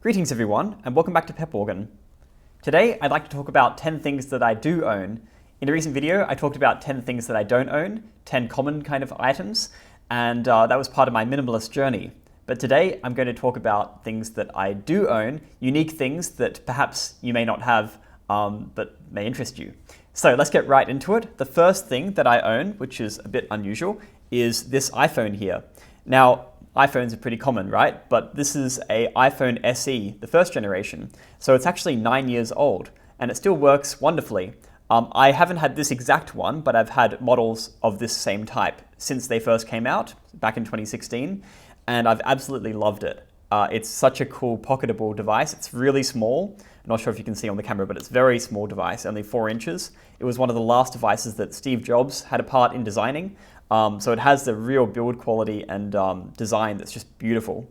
Greetings everyone, and welcome back to Pep Organ. Today I'd like to talk about 10 things that I do own. In a recent video I talked about 10 things that I don't own, 10 common kind of items, and that was part of my minimalist journey. But today I'm going to talk about things that I do own, unique things that perhaps you may not have, but may interest you. So let's get right into it. The first thing that I own, which is a bit unusual, is this iPhone here. Now, iPhones are pretty common, right? But this is a iPhone SE, the first generation. So it's actually 9 years old, and it still works wonderfully. I haven't had this exact one, but I've had models of this same type since they first came out back in 2016, and I've absolutely loved it. It's such a cool pocketable device. It's really small. I'm not sure if you can see on the camera, but it's a very small device, only 4 inches. It was one of the last devices that Steve Jobs had a part in designing. So it has the real build quality and design that's just beautiful.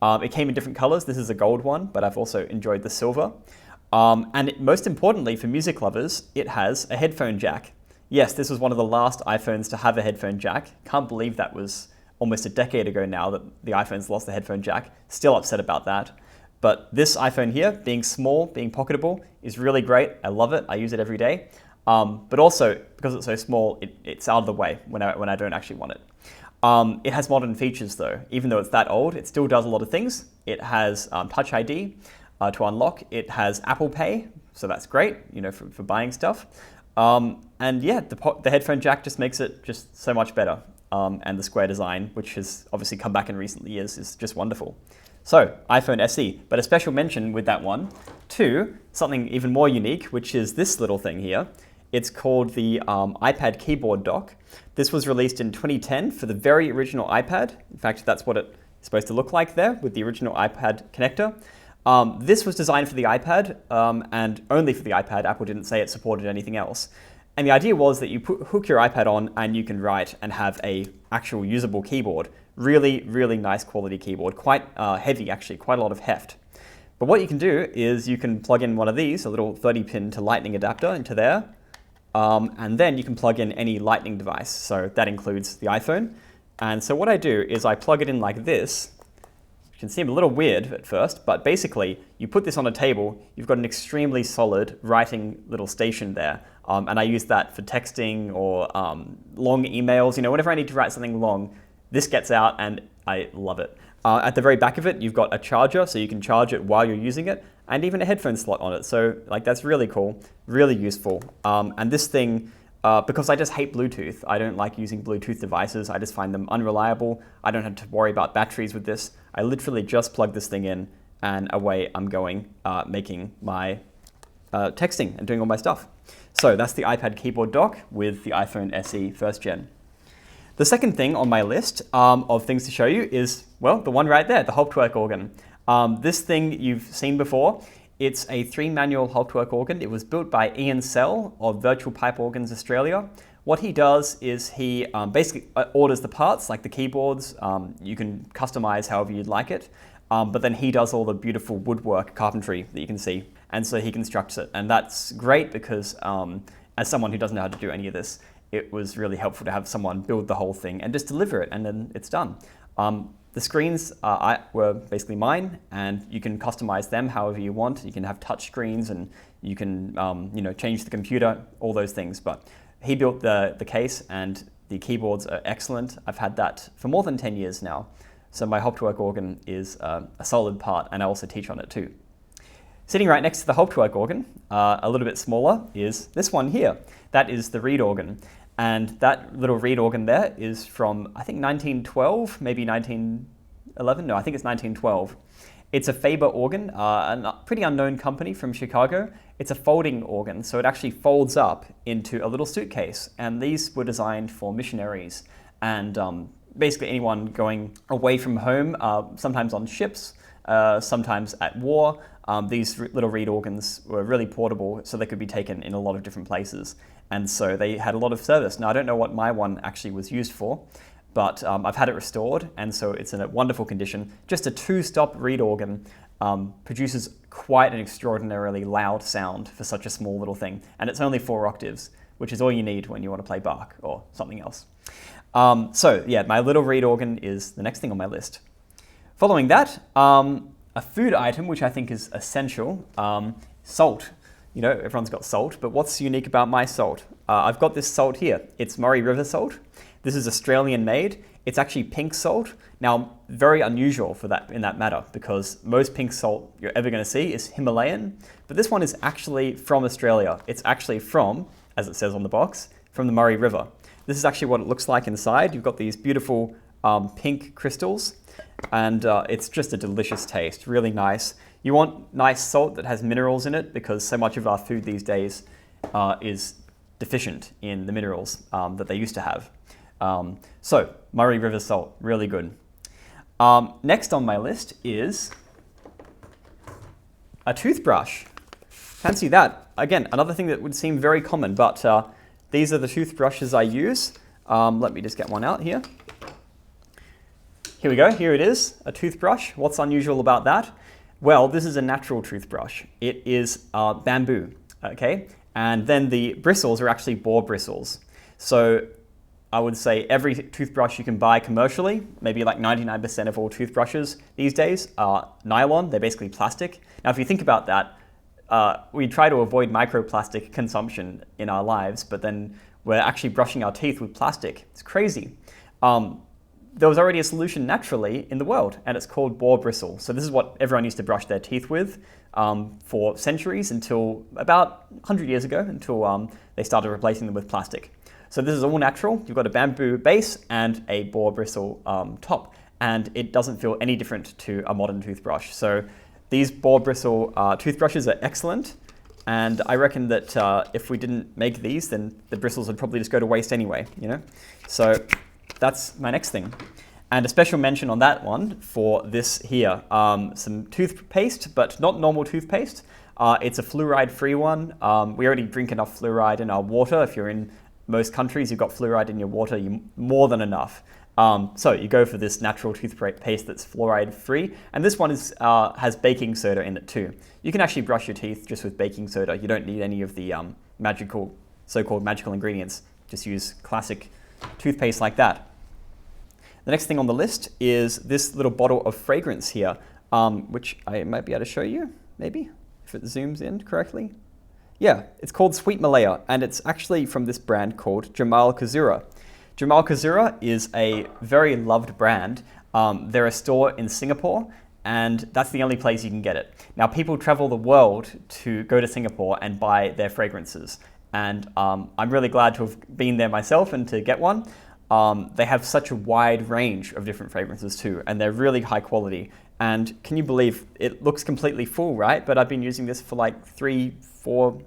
It came in different colors. This is a gold one, but I've also enjoyed the silver. Most importantly for music lovers, it has a headphone jack. Yes, this was one of the last iPhones to have a headphone jack. Can't believe that was almost a decade ago now that the iPhones lost the headphone jack. Still upset about that. But this iPhone here, being small, being pocketable, is really great. I love it. I use it every day. But also, because it's so small, it's out of the way when I don't actually want it. It has modern features though. Even though it's that old, it still does a lot of things. It has Touch ID to unlock. It has Apple Pay, so that's great, you know, for buying stuff. And yeah, the headphone jack just makes it just so much better. And the square design, which has obviously come back in recent years, is just wonderful. So, iPhone SE, but a special mention with that one to something even more unique, which is this little thing here. It's called the iPad keyboard dock. This was released in 2010 for the very original iPad. In fact, that's what it's supposed to look like there with the original iPad connector. This was designed for the iPad and only for the iPad. Apple didn't say it supported anything else. And the idea was that you hook your iPad on and you can write and have a actual usable keyboard. Really, really nice quality keyboard. Quite heavy actually, quite a lot of heft. But what you can do is you can plug in one of these, a little 30-pin to lightning adapter into there. And then you can plug in any lightning device. So that includes the iPhone. And so what I do is I plug it in like this. It can seem a little weird at first, but basically you put this on a table, you've got an extremely solid writing little station there. And I use that for texting or long emails. You know, whenever I need to write something long, this gets out and I love it. At the very back of it, you've got a charger, so you can charge it while you're using it, and even a headphone slot on it. So like that's really cool, really useful. And this thing, because I just hate Bluetooth, I don't like using Bluetooth devices. I just find them unreliable. I don't have to worry about batteries with this. I literally just plug this thing in and away I'm going, making my texting and doing all my stuff. So that's the iPad keyboard dock with the iPhone SE first gen. The second thing on my list of things to show you is, well, the one right there, the Hulkwork Organ. This thing you've seen before. It's a 3-manual Hulkwork organ. It was built by Ian Sell of Virtual Pipe Organs Australia. What he does is he basically orders the parts, like the keyboards. You can customize however you'd like it. But then he does all the beautiful woodwork carpentry that you can see. And so he constructs it. And that's great because as someone who doesn't know how to do any of this, it was really helpful to have someone build the whole thing and just deliver it, and then it's done. The screens were basically mine, and you can customize them however you want. You can have touch screens, and you can change the computer, all those things. But he built the case, and the keyboards are excellent. I've had that for more than 10 years now. So my Hulkwork organ is a solid part, and I also teach on it too. Sitting right next to the Hulkwork organ, a little bit smaller, is this one here. That is the reed organ. And that little reed organ there is from, I think, 1912, maybe 1911. No, I think it's 1912. It's a Faber organ, a pretty unknown company from Chicago. It's a folding organ, so it actually folds up into a little suitcase. And these were designed for missionaries and basically anyone going away from home, sometimes on ships, sometimes at war. These little reed organs were really portable, so they could be taken in a lot of different places. And so they had a lot of service. Now, I don't know what my one actually was used for, but I've had it restored, and so it's in a wonderful condition. Just a 2-stop reed organ produces quite an extraordinarily loud sound for such a small little thing. And it's only 4 octaves, which is all you need when you want to play Bach or something else. So yeah, my little reed organ is the next thing on my list. Following that, a food item, which I think is essential, salt. You know, everyone's got salt, but what's unique about my salt? I've got this salt here. It's Murray River salt. This is Australian made. It's actually pink salt. Now, very unusual for that in that matter, because most pink salt you're ever going to see is Himalayan, but this one is actually from Australia. It's actually from, as it says on the box, from the Murray River. This is actually what it looks like inside. You've got these beautiful pink crystals, and it's just a delicious taste, really nice. You want nice salt that has minerals in it, because so much of our food these days is deficient in the minerals that they used to have. So, Murray River salt, really good. Next on my list is a toothbrush. Fancy that. Again, another thing that would seem very common, but these are the toothbrushes I use. Let me just get one out here. Here we go, here it is, a toothbrush. What's unusual about that? Well, this is a natural toothbrush. It is bamboo, okay? And then the bristles are actually boar bristles. So I would say every toothbrush you can buy commercially, maybe like 99% of all toothbrushes these days are nylon. They're basically plastic. Now, if you think about that, we try to avoid microplastic consumption in our lives, but then we're actually brushing our teeth with plastic. It's crazy. There was already a solution naturally in the world, and it's called boar bristle. So this is what everyone used to brush their teeth with for centuries, until about 100 years ago, until they started replacing them with plastic. So this is all natural. You've got a bamboo base and a boar bristle top, and it doesn't feel any different to a modern toothbrush. So these boar bristle toothbrushes are excellent, and I reckon that if we didn't make these, then the bristles would probably just go to waste anyway, you know? So that's my next thing. And a special mention on that one for this here, some toothpaste, but not normal toothpaste. It's a fluoride-free one. We already drink enough fluoride in our water. If you're in most countries, you've got fluoride in your water, you're more than enough. So you go for this natural toothpaste that's fluoride-free, and this one is, has baking soda in it too. You can actually brush your teeth just with baking soda. You don't need any of the so-called magical ingredients. Just use classic toothpaste like that. The next thing on the list is this little bottle of fragrance here, which I might be able to show you, maybe, if it zooms in correctly. Yeah, it's called Sweet Malaya, and it's actually from this brand called Jamal Kazura. Jamal Kazura is a very loved brand. They're a store in Singapore, and that's the only place you can get it. Now, people travel the world to go to Singapore and buy their fragrances, and I'm really glad to have been there myself and to get one. They have such a wide range of different fragrances too, and they're really high quality. And can you believe it looks completely full, right? But I've been using this for like 3, 4,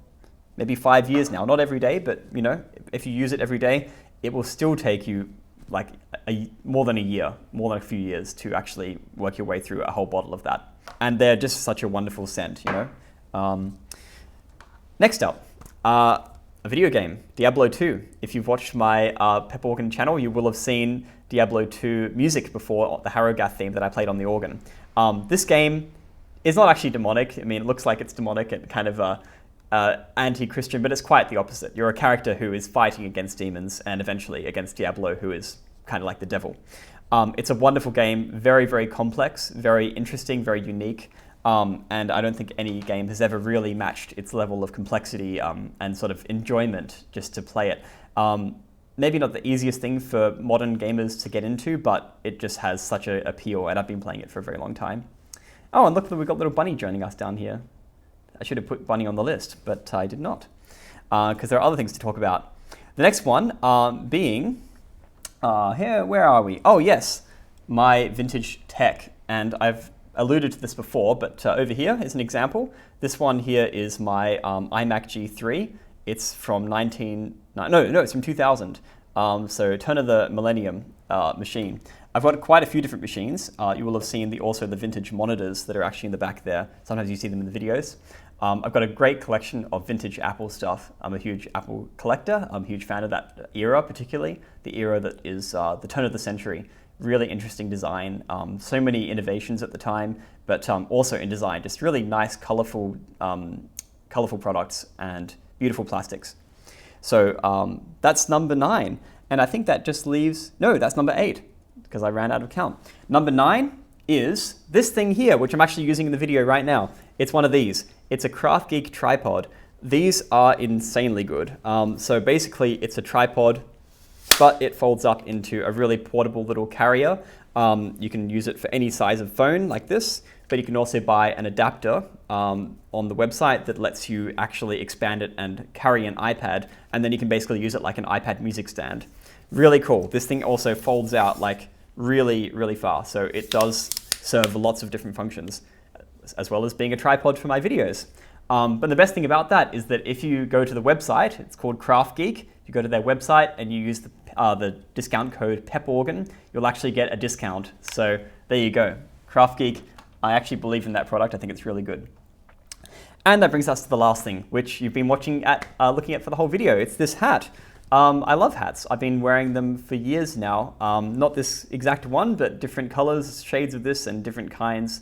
maybe 5 years now. Not every day, but you know, if you use it every day, it will still take you like more than a year, more than a few years to actually work your way through a whole bottle of that. And they're just such a wonderful scent, you know. Next up, a video game, Diablo 2. If you've watched my Pep Organ channel, you will have seen Diablo 2 music before, the Harrogath theme that I played on the organ. This game is not actually demonic. I mean, it looks like it's demonic and kind of anti-Christian, but it's quite the opposite. You're a character who is fighting against demons and eventually against Diablo, who is kind of like the devil. It's a wonderful game, very, very complex, very interesting, very unique. And I don't think any game has ever really matched its level of complexity and sort of enjoyment just to play it. Maybe not the easiest thing for modern gamers to get into, but it just has such an appeal, and I've been playing it for a very long time. Oh, and look, we've got little Bunny joining us down here. I should have put Bunny on the list, but I did not, because there are other things to talk about. The next one being, here, where are we? Oh yes, my vintage tech, and I've alluded to this before, but over here is an example. This one here is my iMac G3. It's from it's from 2000. So turn of the millennium machine. I've got quite a few different machines. You will have seen also the vintage monitors that are actually in the back there. Sometimes you see them in the videos. I've got a great collection of vintage Apple stuff. I'm a huge Apple collector. I'm a huge fan of that era, particularly the era that is the turn of the century. Really interesting design, so many innovations at the time, but also in design, just really nice, colorful products and beautiful plastics. So that's number 9. And I think that just leaves, no, that's number 8, because I ran out of count. Number 9 is this thing here, which I'm actually using in the video right now. It's one of these. It's a CraftGeek tripod. These are insanely good. So basically it's a tripod, but it folds up into a really portable little carrier. You can use it for any size of phone like this, but you can also buy an adapter on the website that lets you actually expand it and carry an iPad, and then you can basically use it like an iPad music stand. Really cool. This thing also folds out like really, really far, so it does serve lots of different functions, as well as being a tripod for my videos. But the best thing about that is that if you go to the website, it's called CraftGeek, you go to their website and you use the discount code PEPORGAN, you'll actually get a discount. So there you go. CraftGeek, I actually believe in that product. I think it's really good. And that brings us to the last thing, which you've been looking at for the whole video. It's this hat. I love hats. I've been wearing them for years now. Not this exact one, but different colors, shades of this, and different kinds.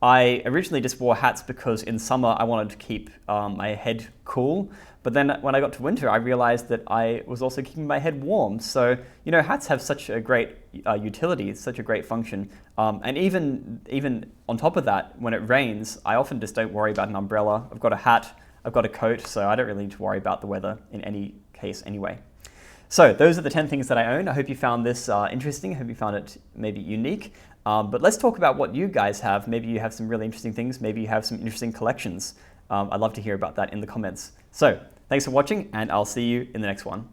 I originally just wore hats because in summer I wanted to keep my head cool, but then when I got to winter I realized that I was also keeping my head warm. So, you know, hats have such a great utility, such a great function, and even on top of that, when it rains, I often just don't worry about an umbrella. I've got a hat, I've got a coat, so I don't really need to worry about the weather in any case anyway. So those are the 10 things that I own. I hope you found this interesting. I hope you found it maybe unique. But let's talk about what you guys have. Maybe you have some really interesting things. Maybe you have some interesting collections. I'd love to hear about that in the comments. So thanks for watching, and I'll see you in the next one.